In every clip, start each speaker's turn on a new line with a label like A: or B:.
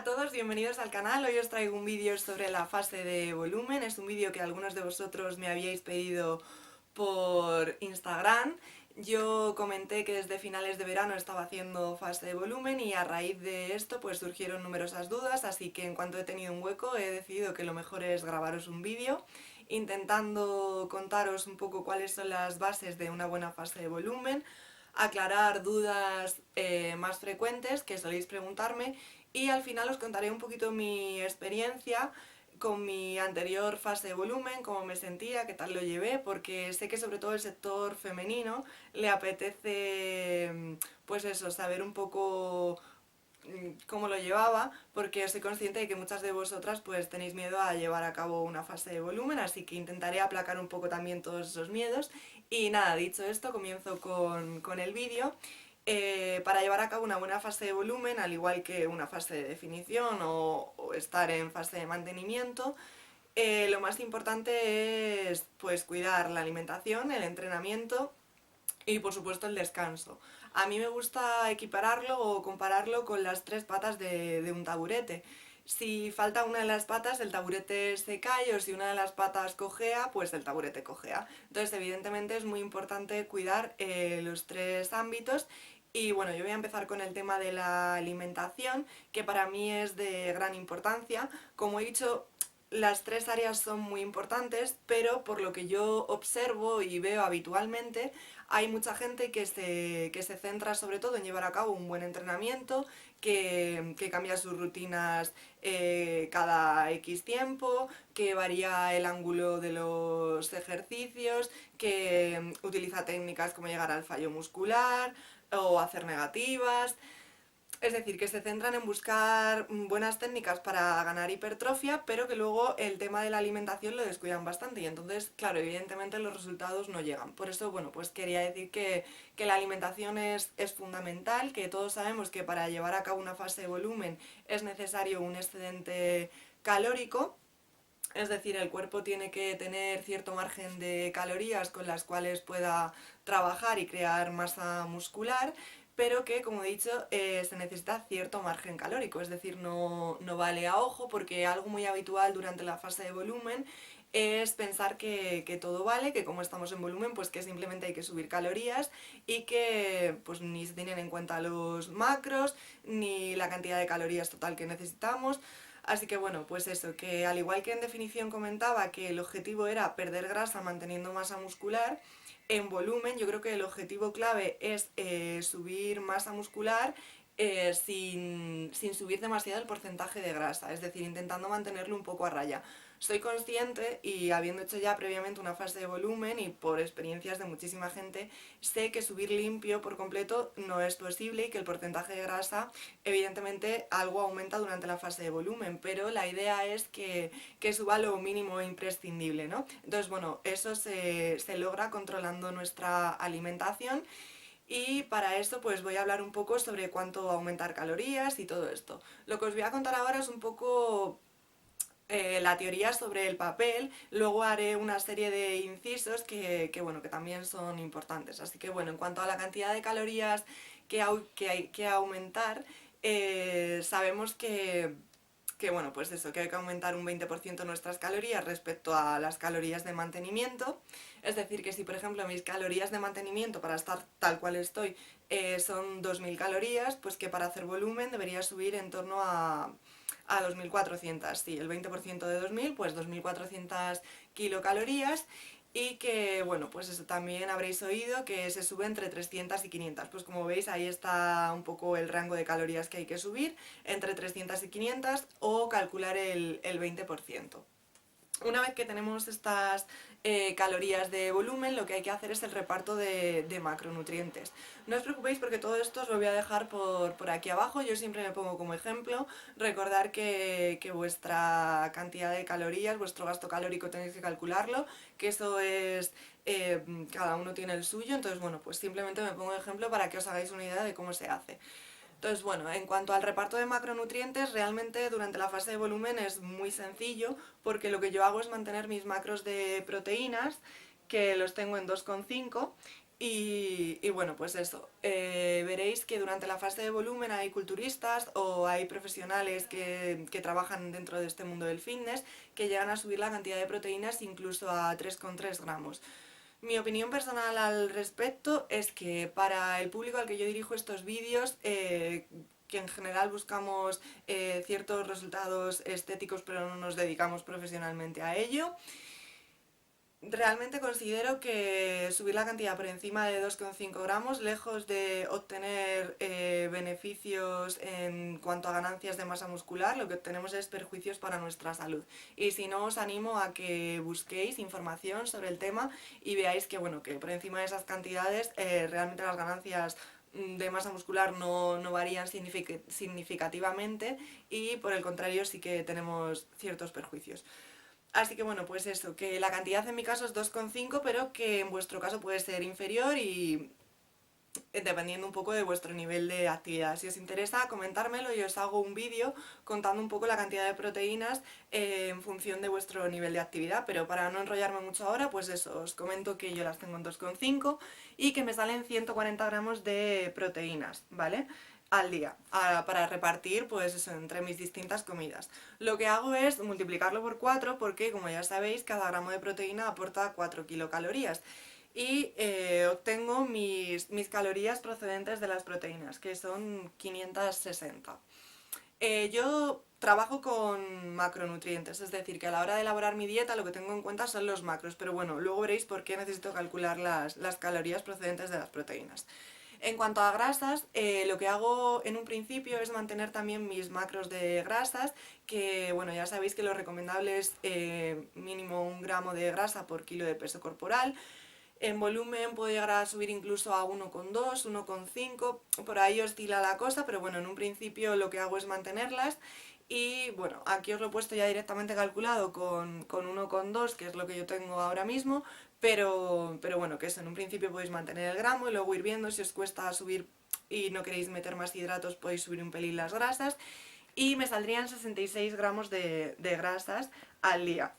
A: a todos, bienvenidos al canal. Hoy os traigo un vídeo sobre la fase de volumen. Es un vídeo que algunos de vosotros me habíais pedido por Instagram. Yo comenté que desde finales de verano estaba haciendo fase de volumen y a raíz de esto pues surgieron numerosas dudas, así que en cuanto he tenido un hueco he decidido que lo mejor es grabaros un vídeo intentando contaros un poco cuáles son las bases de una buena fase de volumen, aclarar dudas más frecuentes que soléis preguntarme y al final os contaré un poquito mi experiencia con mi anterior fase de volumen, cómo me sentía, qué tal lo llevé, porque sé que sobre todo el sector femenino le apetece, pues eso, saber un poco cómo lo llevaba, porque soy consciente de que muchas de vosotras pues tenéis miedo a llevar a cabo una fase de volumen, así que intentaré aplacar un poco también todos esos miedos. Y nada, dicho esto, comienzo con el vídeo. Para llevar a cabo una buena fase de volumen, al igual que una fase de definición o estar en fase de mantenimiento, lo más importante es pues cuidar la alimentación, el entrenamiento y por supuesto el descanso. A mí me gusta equipararlo o compararlo con las tres patas de un taburete. Si falta una de las patas, el taburete se cae, o si una de las patas cojea, pues el taburete cojea. Entonces, evidentemente es muy importante cuidar los tres ámbitos. Y bueno, yo voy a empezar con el tema de la alimentación, que para mí es de gran importancia. Como he dicho, las tres áreas son muy importantes, pero por lo que yo observo y veo habitualmente, hay mucha gente que se centra sobre todo en llevar a cabo un buen entrenamiento, que cambia sus rutinas cada X tiempo, que varía el ángulo de los ejercicios, que utiliza técnicas como llegar al fallo muscular o hacer negativas. Es decir, que se centran en buscar buenas técnicas para ganar hipertrofia, pero que luego el tema de la alimentación lo descuidan bastante y entonces, claro, evidentemente los resultados no llegan. Por eso, bueno, pues quería decir que la alimentación es fundamental, que todos sabemos que para llevar a cabo una fase de volumen es necesario un excedente calórico. Es decir, el cuerpo tiene que tener cierto margen de calorías con las cuales pueda trabajar y crear masa muscular, pero que, como he dicho, se necesita cierto margen calórico, es decir, no vale a ojo, porque algo muy habitual durante la fase de volumen es pensar que todo vale, que como estamos en volumen, pues que simplemente hay que subir calorías y que pues ni se tienen en cuenta los macros, ni la cantidad de calorías total que necesitamos. Así que bueno, pues eso, que al igual que en definición comentaba que el objetivo era perder grasa manteniendo masa muscular, en volumen yo creo que el objetivo clave es subir masa muscular sin subir demasiado el porcentaje de grasa, es decir, intentando mantenerlo un poco a raya. Soy consciente y habiendo hecho ya previamente una fase de volumen y por experiencias de muchísima gente, sé que subir limpio por completo no es posible y que el porcentaje de grasa evidentemente algo aumenta durante la fase de volumen, pero la idea es que suba lo mínimo e imprescindible, ¿no? Entonces, bueno, eso se logra controlando nuestra alimentación y para eso pues voy a hablar un poco sobre cuánto aumentar calorías y todo esto. Lo que os voy a contar ahora es un poco la teoría sobre el papel, luego haré una serie de incisos bueno, que también son importantes. Así que bueno, en cuanto a la cantidad de calorías que hay que aumentar, sabemos que bueno, pues eso, que hay que aumentar un 20% nuestras calorías respecto a las calorías de mantenimiento. Es decir, que si por ejemplo mis calorías de mantenimiento para estar tal cual estoy son 2000 calorías, pues que para hacer volumen debería subir en torno a 2400, sí, el 20% de 2000, pues 2400 kilocalorías y que, bueno, pues eso también habréis oído que se sube entre 300 y 500. Pues como veis ahí está un poco el rango de calorías que hay que subir, entre 300 y 500 o calcular el 20%. Una vez que tenemos estas calorías de volumen, lo que hay que hacer es el reparto de macronutrientes. No os preocupéis porque todo esto os lo voy a dejar por aquí abajo, yo siempre me pongo como ejemplo. Recordar que vuestra cantidad de calorías, vuestro gasto calórico tenéis que calcularlo, que eso es, cada uno tiene el suyo, entonces bueno, pues simplemente me pongo de ejemplo para que os hagáis una idea de cómo se hace. Entonces, bueno, en cuanto al reparto de macronutrientes, realmente durante la fase de volumen es muy sencillo porque lo que yo hago es mantener mis macros de proteínas, que los tengo en 2,5, Y bueno, pues eso, veréis que durante la fase de volumen hay culturistas o hay profesionales que trabajan dentro de este mundo del fitness que llegan a subir la cantidad de proteínas incluso a 3,3 gramos. Mi opinión personal al respecto es que para el público al que yo dirijo estos vídeos, que en general buscamos ciertos resultados estéticos pero no nos dedicamos profesionalmente a ello, realmente considero que subir la cantidad por encima de 2,5 gramos, lejos de obtener beneficios en cuanto a ganancias de masa muscular, lo que obtenemos es perjuicios para nuestra salud. Y si no, os animo a que busquéis información sobre el tema y veáis que, bueno, que por encima de esas cantidades realmente las ganancias de masa muscular no varían significativamente y por el contrario sí que tenemos ciertos perjuicios. Así que bueno, pues eso, que la cantidad en mi caso es 2,5, pero que en vuestro caso puede ser inferior y dependiendo un poco de vuestro nivel de actividad. Si os interesa, comentármelo y os hago un vídeo contando un poco la cantidad de proteínas en función de vuestro nivel de actividad, pero para no enrollarme mucho ahora, pues eso, os comento que yo las tengo en 2,5 y que me salen 140 gramos de proteínas, ¿vale? Al día, para repartir pues eso entre mis distintas comidas. Lo que hago es multiplicarlo por 4 porque, como ya sabéis, cada gramo de proteína aporta 4 kilocalorías y obtengo mis calorías procedentes de las proteínas, que son 560. Yo trabajo con macronutrientes, es decir, que a la hora de elaborar mi dieta lo que tengo en cuenta son los macros, pero bueno, luego veréis por qué necesito calcular las calorías procedentes de las proteínas. En cuanto a grasas, lo que hago en un principio es mantener también mis macros de grasas, que bueno, ya sabéis que lo recomendable es mínimo 1 gramo de grasa por kilo de peso corporal. En volumen puedo llegar a subir incluso a 1,2, 1,5, por ahí oscila la cosa, pero bueno, en un principio lo que hago es mantenerlas. Y bueno, aquí os lo he puesto ya directamente calculado con 1,2, que es lo que yo tengo ahora mismo, pero bueno, que eso, en un principio podéis mantener el gramo y luego ir viendo si os cuesta subir y no queréis meter más hidratos, podéis subir un pelín las grasas. Y me saldrían 66 gramos de grasas al día,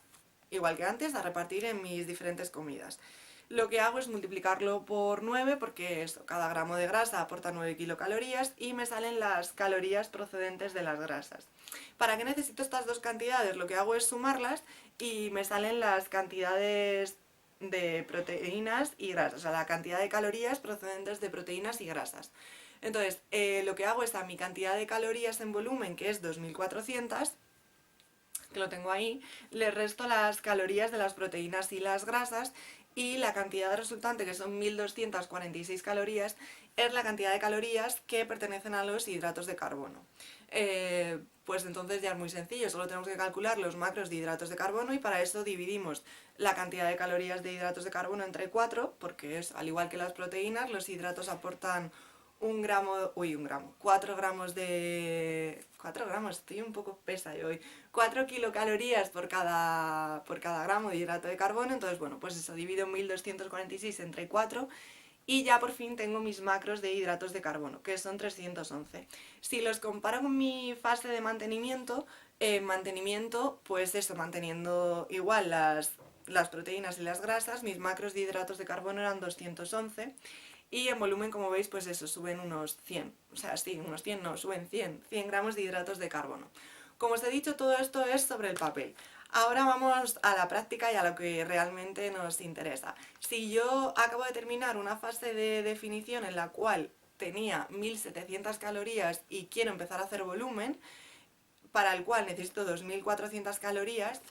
A: igual que antes, a repartir en mis diferentes comidas. Lo que hago es multiplicarlo por 9 porque eso, cada gramo de grasa aporta 9 kilocalorías y me salen las calorías procedentes de las grasas. ¿Para qué necesito estas dos cantidades? Lo que hago es sumarlas y me salen las cantidades de proteínas y grasas, o sea, la cantidad de calorías procedentes de proteínas y grasas. Entonces, lo que hago es a mi cantidad de calorías en volumen, que es 2400, que lo tengo ahí, le resto las calorías de las proteínas y las grasas y la cantidad resultante, que son 1246 calorías, es la cantidad de calorías que pertenecen a los hidratos de carbono. Pues entonces ya es muy sencillo, solo tenemos que calcular los macros de hidratos de carbono y para eso dividimos la cantidad de calorías de hidratos de carbono entre 4, porque es al igual que las proteínas, los hidratos aportan 4 gramos de... 4 gramos, estoy un poco pesa hoy. 4 kilocalorías por cada gramo de hidrato de carbono, entonces bueno, pues eso, divido 1246 entre 4 y ya por fin tengo mis macros de hidratos de carbono, que son 311. Si los comparo con mi fase de mantenimiento, pues eso, manteniendo igual las proteínas y las grasas, mis macros de hidratos de carbono eran 211 y en volumen, como veis, pues eso, suben unos 100, o sea, sí, unos 100 no, suben 100 gramos de hidratos de carbono. Como os he dicho, todo esto es sobre el papel. Ahora vamos a la práctica y a lo que realmente nos interesa. Si yo acabo de terminar una fase de definición en la cual tenía 1700 calorías y quiero empezar a hacer volumen, para el cual necesito 2400 calorías,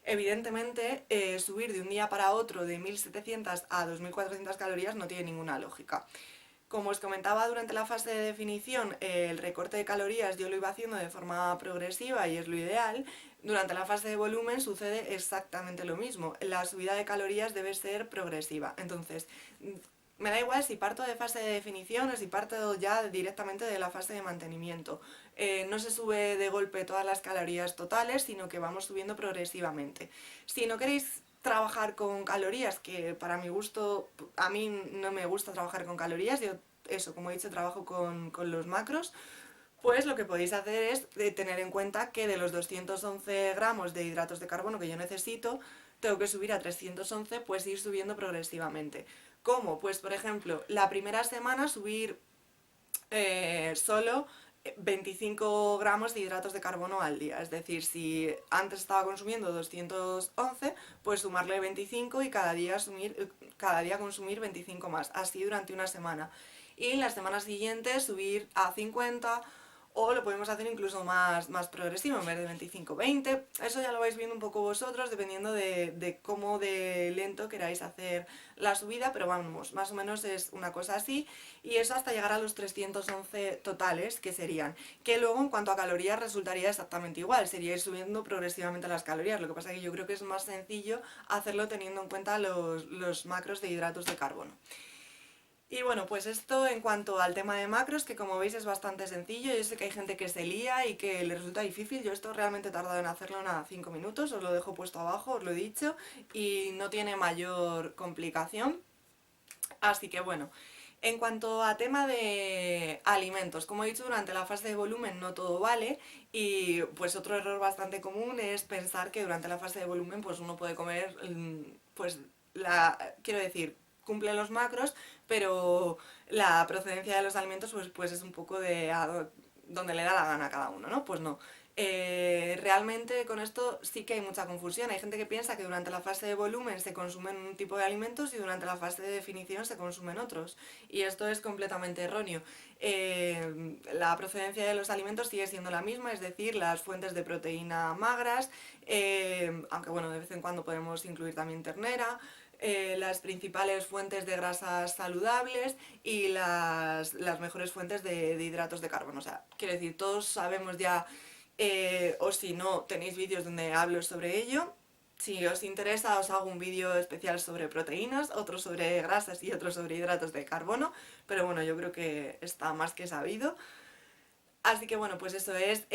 A: evidentemente subir de un día para otro de 1700 a 2400 calorías no tiene ninguna lógica. Como os comentaba durante la fase de definición, el recorte de calorías yo lo iba haciendo de forma progresiva y es lo ideal. Durante la fase de volumen sucede exactamente lo mismo. La subida de calorías debe ser progresiva. Entonces, me da igual si parto de fase de definición o si parto ya directamente de la fase de mantenimiento. No se sube de golpe todas las calorías totales, sino que vamos subiendo progresivamente. Si no queréis trabajar con calorías, que para mi gusto, a mí no me gusta trabajar con calorías, yo eso, como he dicho, trabajo con los macros, pues lo que podéis hacer es tener en cuenta que de los 211 gramos de hidratos de carbono que yo necesito, tengo que subir a 311, pues ir subiendo progresivamente. ¿Cómo? Pues por ejemplo, la primera semana subir solo 25 gramos de hidratos de carbono al día. Es decir, si antes estaba consumiendo 211, pues sumarle 25 y cada día consumir 25 más. Así durante una semana. Y en las semanas siguientes subir a 50 o lo podemos hacer incluso más progresivo, en vez de 25-20. Eso ya lo vais viendo un poco vosotros, dependiendo de cómo de lento queráis hacer la subida, pero vamos, más o menos es una cosa así. Y eso hasta llegar a los 311 totales, que serían. Que luego, en cuanto a calorías, resultaría exactamente igual. Sería ir subiendo progresivamente las calorías. Lo que pasa es que yo creo que es más sencillo hacerlo teniendo en cuenta los macros de hidratos de carbono. Y bueno, pues esto en cuanto al tema de macros, que como veis es bastante sencillo. Yo sé que hay gente que se lía y que le resulta difícil. Yo esto realmente he tardado en hacerlo nada, 5 minutos, os lo dejo puesto abajo, os lo he dicho, y no tiene mayor complicación. Así que bueno, en cuanto a tema de alimentos, como he dicho, durante la fase de volumen no todo vale y pues otro error bastante común es pensar que durante la fase de volumen pues uno puede comer, pues quiero decir, cumple los macros, pero la procedencia de los alimentos pues es un poco de donde le da la gana a cada uno, ¿no? Pues no. Realmente con esto sí que hay mucha confusión. Hay gente que piensa que durante la fase de volumen se consumen un tipo de alimentos y durante la fase de definición se consumen otros. Y esto es completamente erróneo. La procedencia de los alimentos sigue siendo la misma, es decir, las fuentes de proteína magras, aunque bueno, de vez en cuando podemos incluir también ternera, las principales fuentes de grasas saludables y las mejores fuentes de hidratos de carbono. O sea, quiero decir, todos sabemos ya, o si no, tenéis vídeos donde hablo sobre ello. Si os interesa, os hago un vídeo especial sobre proteínas, otro sobre grasas y otro sobre hidratos de carbono, pero bueno, yo creo que está más que sabido. Así que bueno, pues eso es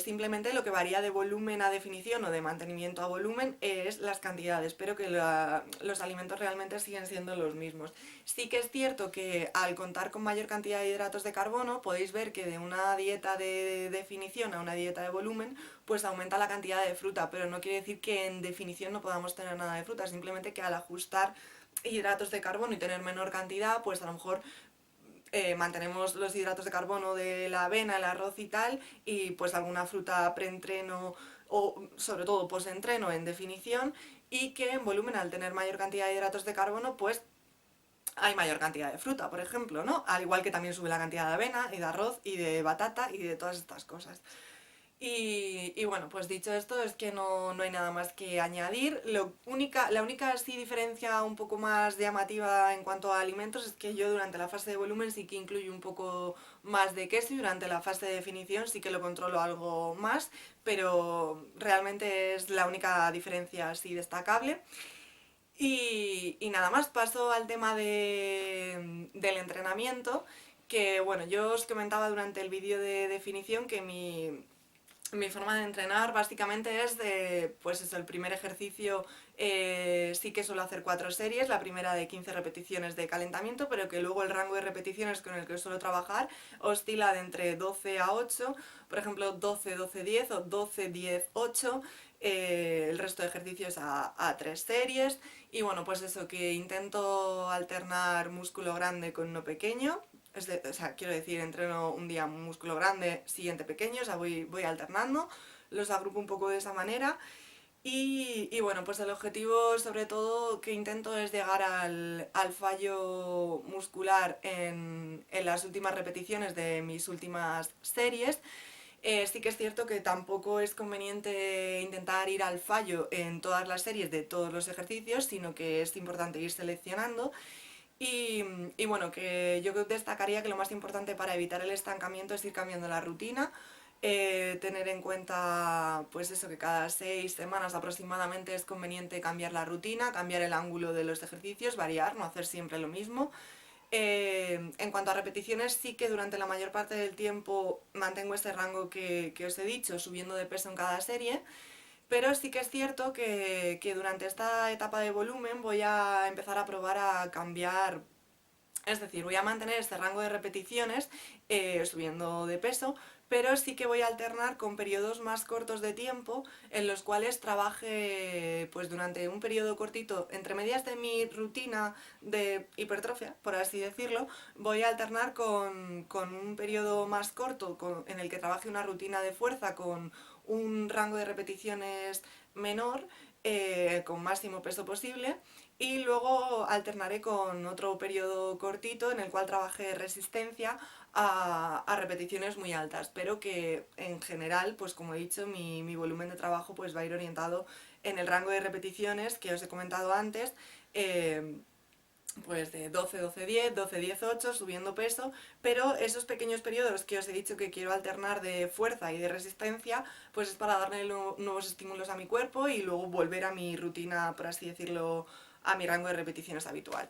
A: simplemente lo que varía de volumen a definición o de mantenimiento a volumen es las cantidades, pero que los alimentos realmente siguen siendo los mismos. Sí que es cierto que al contar con mayor cantidad de hidratos de carbono podéis ver que de una dieta de definición a una dieta de volumen pues aumenta la cantidad de fruta, pero no quiere decir que en definición no podamos tener nada de fruta, simplemente que al ajustar hidratos de carbono y tener menor cantidad, pues a lo mejor mantenemos los hidratos de carbono de la avena, el arroz y tal, y pues alguna fruta preentreno o sobre todo postentreno en definición, y que en volumen al tener mayor cantidad de hidratos de carbono pues hay mayor cantidad de fruta, por ejemplo, ¿no? Al igual que también sube la cantidad de avena y de arroz y de batata y de todas estas cosas. Y bueno, pues dicho esto, es que no hay nada más que añadir. La única sí diferencia un poco más llamativa en cuanto a alimentos es que yo durante la fase de volumen sí que incluyo un poco más de queso y durante la fase de definición sí que lo controlo algo más, pero realmente es la única diferencia así destacable. Y nada más, paso al tema del entrenamiento, que bueno, yo os comentaba durante el vídeo de definición que mi forma de entrenar básicamente es de, pues eso, el primer ejercicio sí que suelo hacer 4 series, la primera de 15 repeticiones de calentamiento, pero que luego el rango de repeticiones con el que suelo trabajar oscila de entre 12 a 8, por ejemplo 12-12-10 o 12-10-8, el resto de ejercicios a 3 series y bueno, pues eso, que intento alternar músculo grande con uno pequeño. O sea, quiero decir, entreno un día músculo grande, siguiente pequeño, o sea, voy alternando, los agrupo un poco de esa manera y bueno, pues el objetivo sobre todo que intento es llegar al fallo muscular en las últimas repeticiones de mis últimas series. Sí que es cierto que tampoco es conveniente intentar ir al fallo en todas las series de todos los ejercicios, sino que es importante ir seleccionando y bueno, que yo destacaría que lo más importante para evitar el estancamiento es ir cambiando la rutina, tener en cuenta pues eso, que cada 6 semanas aproximadamente es conveniente cambiar la rutina, cambiar el ángulo de los ejercicios, variar, no hacer siempre lo mismo. En cuanto a repeticiones, sí que durante la mayor parte del tiempo mantengo este rango que os he dicho, subiendo de peso en cada serie. Pero sí que es cierto que durante esta etapa de volumen voy a empezar a probar a cambiar Es decir, voy a mantener este rango de repeticiones subiendo de peso, pero sí que voy a alternar con periodos más cortos de tiempo en los cuales trabaje pues durante un periodo cortito, entre medias de mi rutina de hipertrofia, por así decirlo, voy a alternar con un periodo más corto en el que trabaje una rutina de fuerza con un rango de repeticiones menor, con máximo peso posible, y luego alternaré con otro periodo cortito en el cual trabajé resistencia a repeticiones muy altas, pero que en general, pues como he dicho, mi volumen de trabajo pues va a ir orientado en el rango de repeticiones que os he comentado antes, eh, pues de 12-12-10, 12-10-8, subiendo peso, pero esos pequeños periodos que os he dicho que quiero alternar de fuerza y de resistencia, pues es para darle nuevos estímulos a mi cuerpo y luego volver a mi rutina, por así decirlo, a mi rango de repeticiones habitual.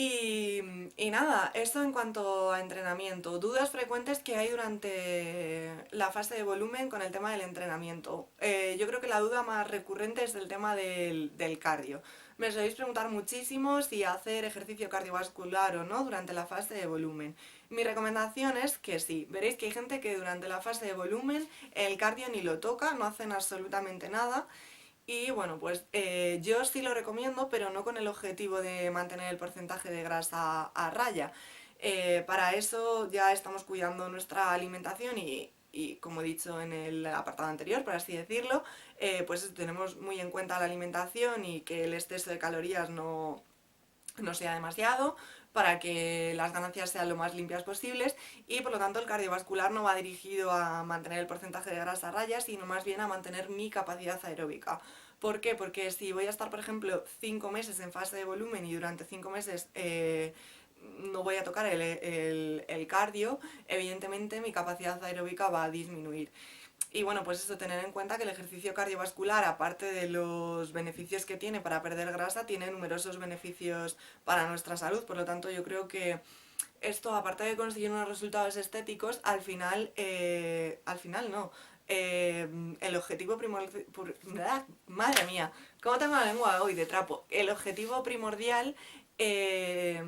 A: Y nada, eso en cuanto a entrenamiento. Dudas frecuentes que hay durante la fase de volumen con el tema del entrenamiento. Yo creo que la duda más recurrente es el tema del cardio. Me soléis preguntar muchísimo si hacer ejercicio cardiovascular o no durante la fase de volumen. Mi recomendación es que sí. Veréis que hay gente que durante la fase de volumen el cardio ni lo toca, no hacen absolutamente nada. Y bueno, pues yo sí lo recomiendo, pero no con el objetivo de mantener el porcentaje de grasa a raya. Para eso ya estamos cuidando nuestra alimentación y como he dicho en el apartado anterior, por así decirlo, pues tenemos muy en cuenta la alimentación y que el exceso de calorías no sea demasiado, para que las ganancias sean lo más limpias posibles, y por lo tanto el cardiovascular no va dirigido a mantener el porcentaje de grasa a raya, sino más bien a mantener mi capacidad aeróbica. ¿Por qué? Porque si voy a estar, por ejemplo, 5 meses en fase de volumen y durante 5 meses no voy a tocar el cardio, evidentemente mi capacidad aeróbica va a disminuir. Y bueno, pues eso, tener en cuenta que el ejercicio cardiovascular, aparte de los beneficios que tiene para perder grasa, tiene numerosos beneficios para nuestra salud. Por lo tanto, yo creo que esto, aparte de conseguir unos resultados estéticos, al final no. El objetivo primordial... Madre mía, ¿cómo tengo la lengua hoy de trapo? El objetivo primordial es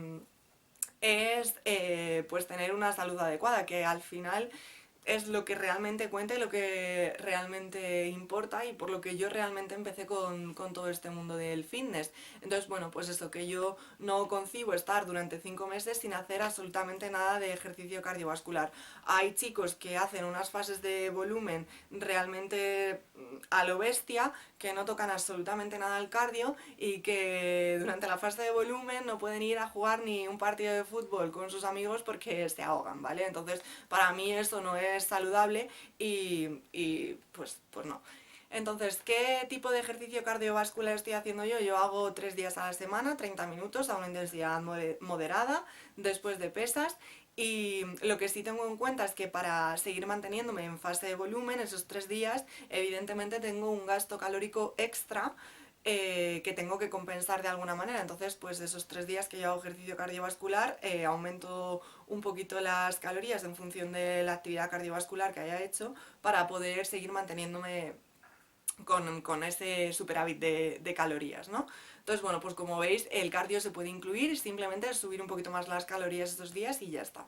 A: pues tener una salud adecuada, que al final es lo que realmente cuenta y lo que realmente importa, y por lo que yo realmente empecé con todo este mundo del fitness. Entonces, bueno, pues eso, que yo no concibo estar durante 5 meses sin hacer absolutamente nada de ejercicio cardiovascular. Hay chicos que hacen unas fases de volumen realmente a lo bestia, que no tocan absolutamente nada al cardio y que durante la fase de volumen no pueden ir a jugar ni un partido de fútbol con sus amigos porque se ahogan, ¿vale? Entonces, para mí eso no es saludable y pues no. Entonces, ¿qué tipo de ejercicio cardiovascular estoy haciendo yo? Yo hago 3 días a la semana, 30 minutos a una intensidad moderada, después de pesas. Y lo que sí tengo en cuenta es que para seguir manteniéndome en fase de volumen, esos 3 días, evidentemente tengo un gasto calórico extra que tengo que compensar de alguna manera. Entonces, pues esos 3 días que yo hago ejercicio cardiovascular, aumento un poquito las calorías en función de la actividad cardiovascular que haya hecho para poder seguir manteniéndome con ese superávit de calorías, ¿no? Entonces, bueno, pues como veis, el cardio se puede incluir, simplemente subir un poquito más las calorías estos días y ya está.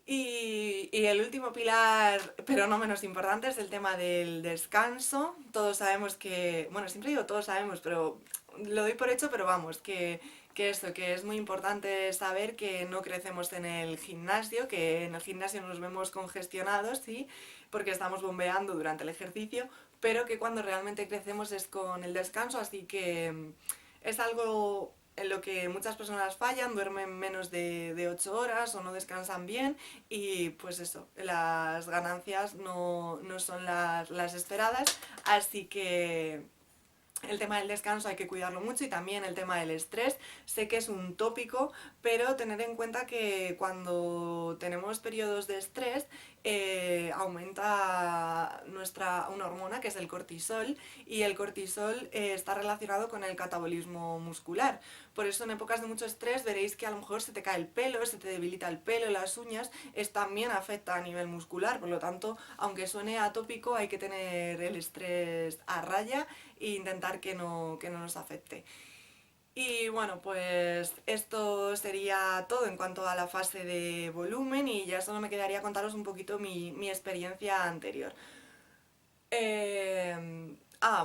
A: Y el último pilar, pero no menos importante, es el tema del descanso. Todos sabemos que, bueno, siempre digo todos sabemos, pero lo doy por hecho, pero vamos, que es muy importante saber que no crecemos en el gimnasio, que en el gimnasio nos vemos congestionados, sí, porque estamos bombeando durante el ejercicio, pero que cuando realmente crecemos es con el descanso, así que es algo en lo que muchas personas fallan, duermen menos de 8 horas o no descansan bien, y pues eso, las ganancias no son las esperadas, así que el tema del descanso hay que cuidarlo mucho, y también el tema del estrés. Sé que es un tópico, pero tener en cuenta que cuando tenemos periodos de estrés aumenta una hormona que es el cortisol, y el cortisol está relacionado con el catabolismo muscular. Por eso en épocas de mucho estrés veréis que a lo mejor se te cae el pelo, se te debilita el pelo, las uñas, también afecta a nivel muscular. Por lo tanto, aunque suene atópico, hay que tener el estrés a raya e intentar que no nos afecte. Y bueno, pues esto sería todo en cuanto a la fase de volumen y ya solo me quedaría contaros un poquito mi experiencia anterior.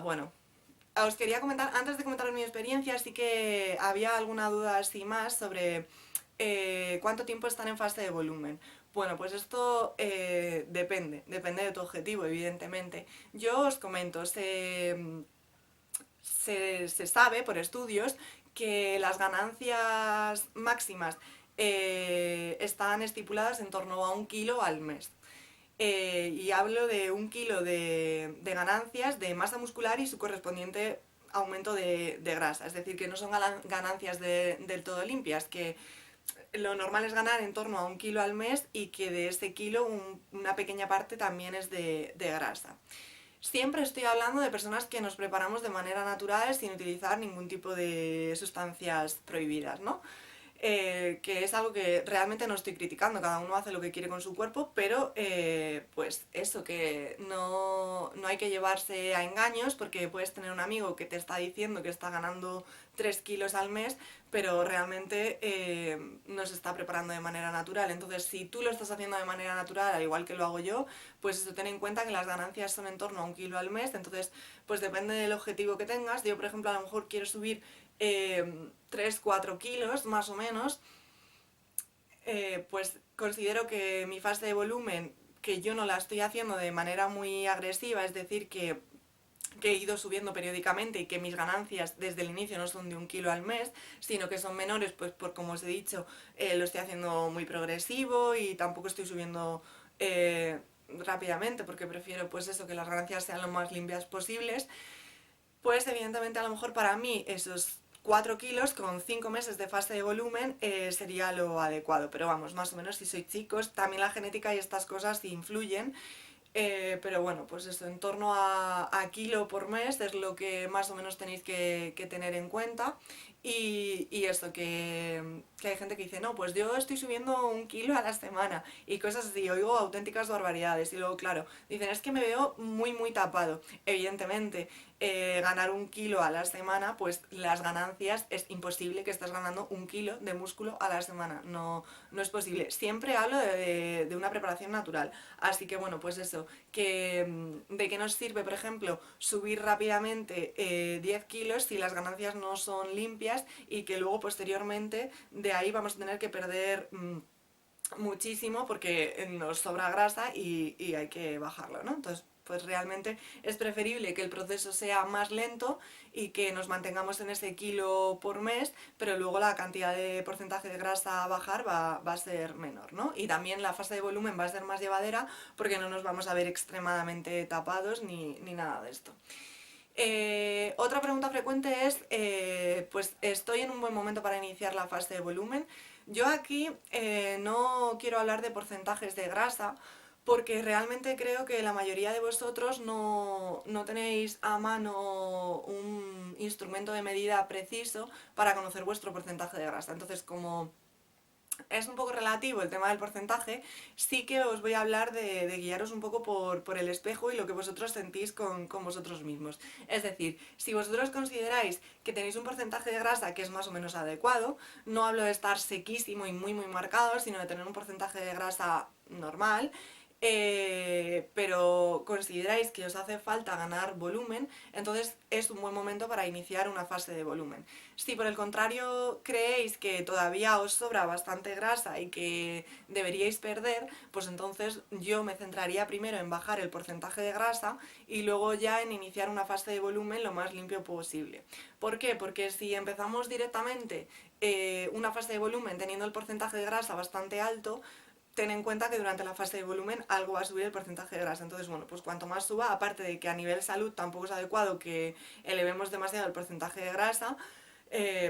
A: Bueno, os quería comentar, antes de comentaros mi experiencia, sí que había alguna duda así más sobre cuánto tiempo están en fase de volumen. Bueno, pues esto depende de tu objetivo, evidentemente. Yo os comento, se sabe por estudios que las ganancias máximas están estipuladas en torno a 1 kilo al mes. Y hablo de 1 kilo de ganancias de masa muscular y su correspondiente aumento de grasa. Es decir, que no son ganancias del todo limpias, que lo normal es ganar en torno a 1 kilo al mes y que de ese kilo una pequeña parte también es de grasa. Siempre estoy hablando de personas que nos preparamos de manera natural sin utilizar ningún tipo de sustancias prohibidas, ¿no? Que es algo que realmente no estoy criticando, cada uno hace lo que quiere con su cuerpo, pero pues eso, que no hay que llevarse a engaños porque puedes tener un amigo que te está diciendo que está ganando 3 kilos al mes, pero realmente no se está preparando de manera natural. Entonces, si tú lo estás haciendo de manera natural, al igual que lo hago yo, pues eso, ten en cuenta que las ganancias son en torno a 1 kilo al mes, entonces pues depende del objetivo que tengas. Yo, por ejemplo, a lo mejor quiero subir 3-4 kilos más o menos, pues considero que mi fase de volumen, que yo no la estoy haciendo de manera muy agresiva, es decir, que he ido subiendo periódicamente y que mis ganancias desde el inicio no son de 1 kilo al mes, sino que son menores, pues por como os he dicho, lo estoy haciendo muy progresivo y tampoco estoy subiendo rápidamente porque prefiero pues eso, que las ganancias sean lo más limpias posibles. Pues evidentemente a lo mejor para mí esos 4 kilos con 5 meses de fase de volumen sería lo adecuado, pero vamos, más o menos si sois chicos, también la genética y estas cosas influyen, pero bueno, pues eso, en torno a kilo por mes es lo que más o menos tenéis que tener en cuenta. Y eso, que hay gente que dice, no, pues yo estoy subiendo 1 kilo a la semana y cosas así, oigo auténticas barbaridades. Y luego, claro, dicen, es que me veo muy, muy tapado. Evidentemente, ganar 1 kilo a la semana, pues las ganancias es imposible que estés ganando 1 kilo de músculo a la semana. No es posible. Siempre hablo de una preparación natural. Así que bueno, pues eso, ¿de qué nos sirve, por ejemplo, subir rápidamente 10 kilos si las ganancias no son limpias y que luego posteriormente de ahí vamos a tener que perder muchísimo porque nos sobra grasa y hay que bajarlo, ¿no? Entonces, pues realmente es preferible que el proceso sea más lento y que nos mantengamos en ese kilo por mes, pero luego la cantidad de porcentaje de grasa a bajar va a ser menor, ¿no? Y también la fase de volumen va a ser más llevadera porque no nos vamos a ver extremadamente tapados ni nada de esto. Otra pregunta frecuente es, pues estoy en un buen momento para iniciar la fase de volumen. Yo aquí no quiero hablar de porcentajes de grasa porque realmente creo que la mayoría de vosotros no tenéis a mano un instrumento de medida preciso para conocer vuestro porcentaje de grasa. Entonces, como es un poco relativo el tema del porcentaje, sí que os voy a hablar de guiaros un poco por el espejo y lo que vosotros sentís con vosotros mismos. Es decir, si vosotros consideráis que tenéis un porcentaje de grasa que es más o menos adecuado, no hablo de estar sequísimo y muy muy marcado, sino de tener un porcentaje de grasa normal, pero consideráis que os hace falta ganar volumen, entonces es un buen momento para iniciar una fase de volumen. Si por el contrario creéis que todavía os sobra bastante grasa y que deberíais perder, pues entonces yo me centraría primero en bajar el porcentaje de grasa y luego ya en iniciar una fase de volumen lo más limpio posible. ¿Por qué? Porque si empezamos directamente una fase de volumen teniendo el porcentaje de grasa bastante alto, ten en cuenta que durante la fase de volumen algo va a subir el porcentaje de grasa. Entonces, bueno, pues cuanto más suba, aparte de que a nivel salud tampoco es adecuado que elevemos demasiado el porcentaje de grasa,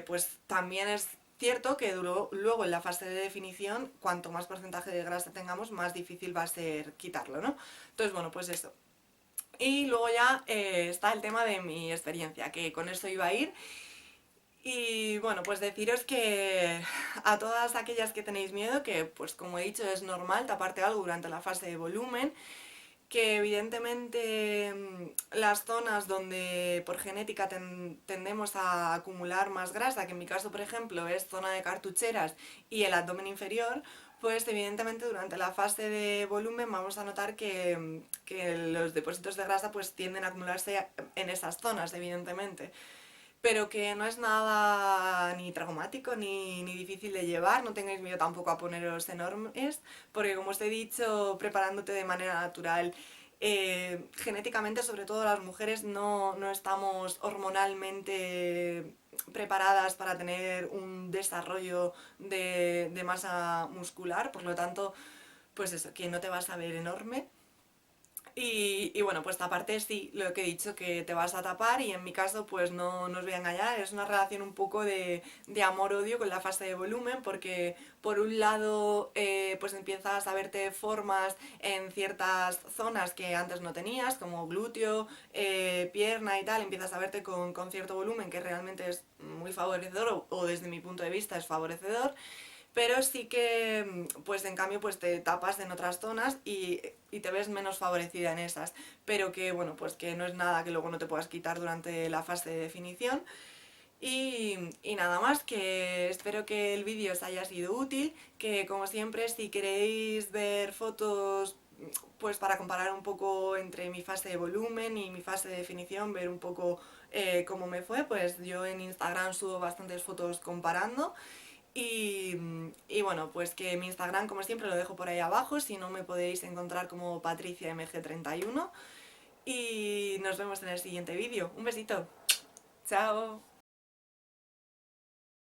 A: pues también es cierto que luego en la fase de definición, cuanto más porcentaje de grasa tengamos, más difícil va a ser quitarlo, ¿no? Entonces, bueno, pues eso. Y luego ya está el tema de mi experiencia, que con esto iba a ir. Y bueno, pues deciros que a todas aquellas que tenéis miedo, que pues como he dicho es normal taparte algo durante la fase de volumen, que evidentemente las zonas donde por genética tendemos a acumular más grasa, que en mi caso por ejemplo es zona de cartucheras y el abdomen inferior, pues evidentemente durante la fase de volumen vamos a notar que los depósitos de grasa pues tienden a acumularse en esas zonas, evidentemente. Pero que no es nada ni traumático ni difícil de llevar, no tengáis miedo tampoco a poneros enormes, porque como os he dicho, preparándote de manera natural, genéticamente, sobre todo las mujeres, no estamos hormonalmente preparadas para tener un desarrollo de masa muscular, por lo tanto, pues eso, que no te vas a ver enorme. Y bueno, pues aparte sí, lo que he dicho, que te vas a tapar y en mi caso pues no os voy a engañar, es una relación un poco de amor-odio con la fase de volumen porque por un lado pues empiezas a verte formas en ciertas zonas que antes no tenías, como glúteo, pierna y tal, empiezas a verte con cierto volumen que realmente es muy favorecedor o desde mi punto de vista es favorecedor, pero sí que, pues en cambio, pues te tapas en otras zonas y te ves menos favorecida en esas, pero que, bueno, pues que no es nada que luego no te puedas quitar durante la fase de definición. Y nada más, que espero que el vídeo os haya sido útil, que como siempre, si queréis ver fotos, pues para comparar un poco entre mi fase de volumen y mi fase de definición, ver un poco cómo me fue, pues yo en Instagram subo bastantes fotos comparando. Y bueno, pues que mi Instagram, como siempre, lo dejo por ahí abajo, si no me podéis encontrar como PatriciaMG31. Y nos vemos en el siguiente vídeo. Un besito. Chao.